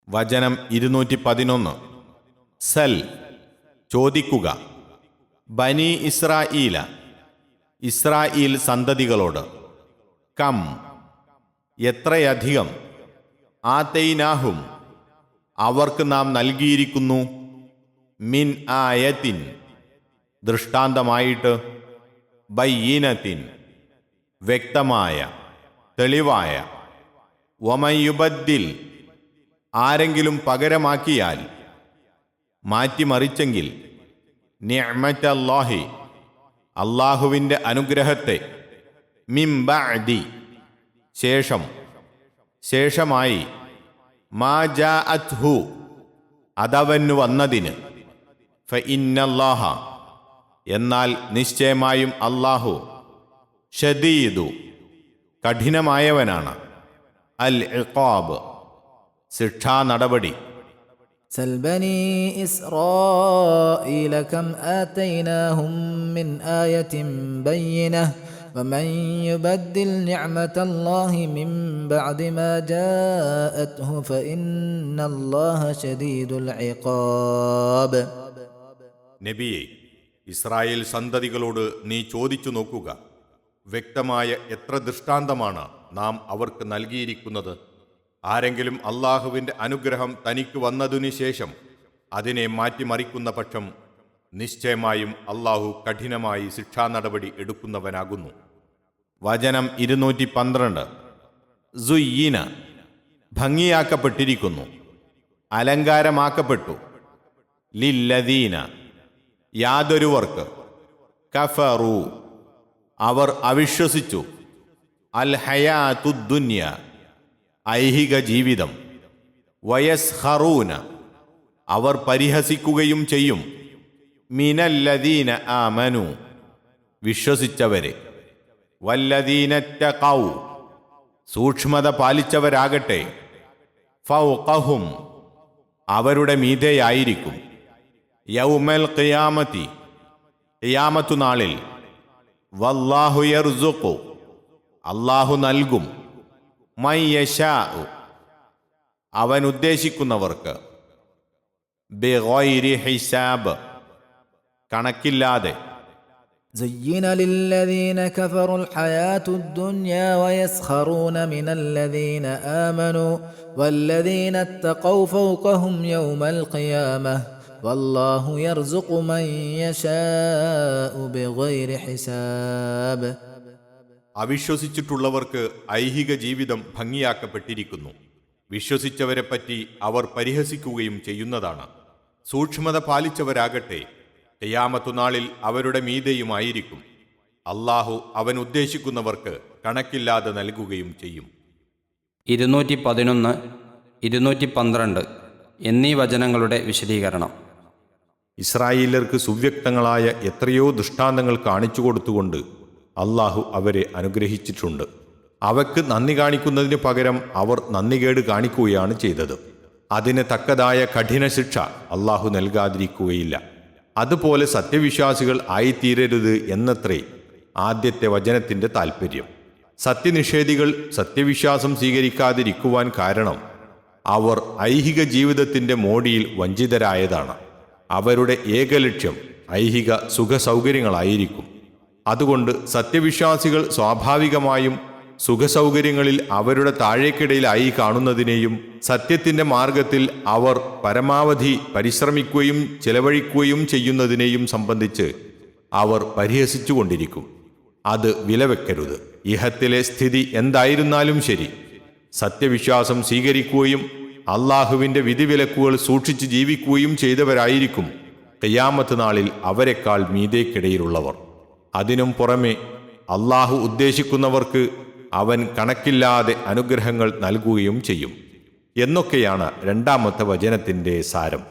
വചനം 211. സൽ, ചോദിക്കുക, ബനി ഇസ്രായീല, ഇസ്രായേൽ സന്തതികളോട്, കം, എത്രയധികം, ആതൈനാഹും, അവർക്ക് നാം നൽകിയിരിക്കുന്നു, മിൻ ആയത്തിൻ, ദൃഷ്ടാന്തമായിട്ട്, ബയ്യിനത്തിൻ, വ്യക്തമായ, തെളിവായ, വമയുബദ്ദിൽ, ആരെങ്കിലും പകരമാക്കിയാൽ, മാറ്റിമറിച്ചെങ്കിൽ, നിഅ്മത്തല്ലാഹി, അള്ളാഹുവിൻ്റെ അനുഗ്രഹത്തെ, മിൻ ബഅദി, ശേഷമായി, മാ ജാഅത്ഹു, അതവന്നു വന്നതിന്, ഫഇന്നല്ലാഹ, എന്നാൽ നിശ്ചയമായും അല്ലാഹു, ശദീദു, കഠിനമായവനാണ്, അൽ ഇഖാബ്, ശിക്ഷാ നടപടി. سل بني إسرائيل كم آتيناهم من آية بينة ومن يبدل نعمة الله من بعد ما جاءته فإن الله شديد العقاب. നബിയെ, ഇസ്രായേൽ സന്തതികളോട് നീ ചോദിച്ചു നോക്കുക, വ്യക്തമായ എത്ര ദൃഷ്ടാന്തമാണ് നാം അവർക്ക് നൽകിയിരിക്കുന്നത്. ആരെങ്കിലും അള്ളാഹുവിൻ്റെ അനുഗ്രഹം തനിക്ക് വന്നതിനു ശേഷം അതിനെ മാറ്റിമറിക്കുന്ന പക്ഷം നിശ്ചയമായും അള്ളാഹു കഠിനമായി ശിക്ഷാ നടപടി എടുക്കുന്നവനാകുന്നു. വചനം 212. സുയ്യിന, ഭംഗിയാക്കപ്പെട്ടിരിക്കുന്നു, അലങ്കാരമാക്കപ്പെട്ടു, ലില്ലദീന, യാതൊരുവർക്ക്, കഫറു, അവർ അവിശ്വസിച്ചു, അൽ ഹയാത്തുദ്ദുന്യ, ഐഹിക ജീവിതം, വയസ്ഖറൂന, അവർ പരിഹസിക്കുകയും ചെയ്യും, മിനല്ലദീന ആമനു, വിശ്വസിച്ചവരെ, വല്ലദീനത്തഖൗ, സൂക്ഷ്മത പാലിച്ചവരാകട്ടെ, ഫൗഖഹും, അവരുടെ മീതെയായിരിക്കും, യൗമൽ ഖിയാമത്തി, ഖിയാമത്തു നാളിൽ, വല്ലാഹു യർസുഖു, അല്ലാഹു നൽകും, മൻ യശാഉ, അവൻ ഉദ്ദേശിക്കുന്നവർക്ക്, ബിഗൈരി ഹിസാബ്, കണക്കില്ലാതെ. زين للذين كفروا الحياة الدنيا ويسخرون من الذين آمنوا والذين اتقوا فوقهم يوم القيامة والله يرزق من يشاء بغير حساب. അവിശ്വസിച്ചിട്ടുള്ളവർക്ക് ഐഹിക ജീവിതം ഭംഗിയാക്കപ്പെട്ടിരിക്കുന്നു. വിശ്വസിച്ചവരെപ്പറ്റി അവർ പരിഹസിക്കുകയും ചെയ്യുന്നതാണ്. സൂക്ഷ്മത പാലിച്ചവരാകട്ടെ ഖിയാമത്തു നാളിൽ അവരുടെ മീതെയുമായിരിക്കും. അല്ലാഹു അവൻ ഉദ്ദേശിക്കുന്നവർക്ക് കണക്കില്ലാതെ നൽകുകയും ചെയ്യും. 211, 212 എന്നീ വചനങ്ങളുടെ വിശദീകരണം. ഇസ്രായേലർക്ക് സുവ്യക്തങ്ങളായ എത്രയോ ദൃഷ്ടാന്തങ്ങൾ കാണിച്ചു കൊടുത്തുകൊണ്ട് അല്ലാഹു അവരെ അനുഗ്രഹിച്ചിട്ടുണ്ട്. അവയ്ക്ക് നന്ദി കാണിക്കുന്നതിന് പകരം അവർ നന്ദികേട് കാണിക്കുകയാണ് ചെയ്തത്. അതിന് തക്കതായ കഠിന ശിക്ഷ അല്ലാഹു നൽകാതിരിക്കുകയില്ല. അതുപോലെ സത്യവിശ്വാസികൾ ആയിത്തീരരുത് എന്നത്രേ ആദ്യത്തെ വചനത്തിൻ്റെ താൽപ്പര്യം. സത്യനിഷേധികൾ സത്യവിശ്വാസം സ്വീകരിക്കാതിരിക്കുവാൻ കാരണം അവർ ഐഹിക ജീവിതത്തിൻ്റെ മോടിയിൽ വഞ്ചിതരായതാണ്. അവരുടെ ഏകലക്ഷ്യം ഐഹിക സുഖസൗകര്യങ്ങളായിരിക്കും. അതുകൊണ്ട് സത്യവിശ്വാസികൾ സ്വാഭാവികമായും സുഖസൗകര്യങ്ങളിൽ അവരുടെ താഴേക്കിടയിലായി കാണുന്നതിനെയും സത്യത്തിൻ്റെ മാർഗത്തിൽ അവർ പരമാവധി പരിശ്രമിക്കുകയും ചെലവഴിക്കുകയും ചെയ്യുന്നതിനെയും സംബന്ധിച്ച് അവർ പരിഹസിച്ചുകൊണ്ടിരിക്കും. അത് വിലവെക്കരുത്. ഇഹത്തിലെ സ്ഥിതി എന്തായിരുന്നാലും ശരി, സത്യവിശ്വാസം സ്വീകരിക്കുകയും അള്ളാഹുവിൻ്റെ വിധിവിലക്കുകൾ സൂക്ഷിച്ച് ജീവിക്കുകയും ചെയ്തവരായിരിക്കും ഖിയാമത്ത് നാളിൽ അവരെക്കാൾ മീതേക്കിടയിലുള്ളവർ. അതിനും പുറമെ അള്ളാഹു ഉദ്ദേശിക്കുന്നവർക്ക് അവൻ കണക്കില്ലാതെ അനുഗ്രഹങ്ങൾ നൽകുകയും ചെയ്യും എന്നൊക്കെയാണ് രണ്ടാമത്തെ വചനത്തിൻ്റെ സാരം.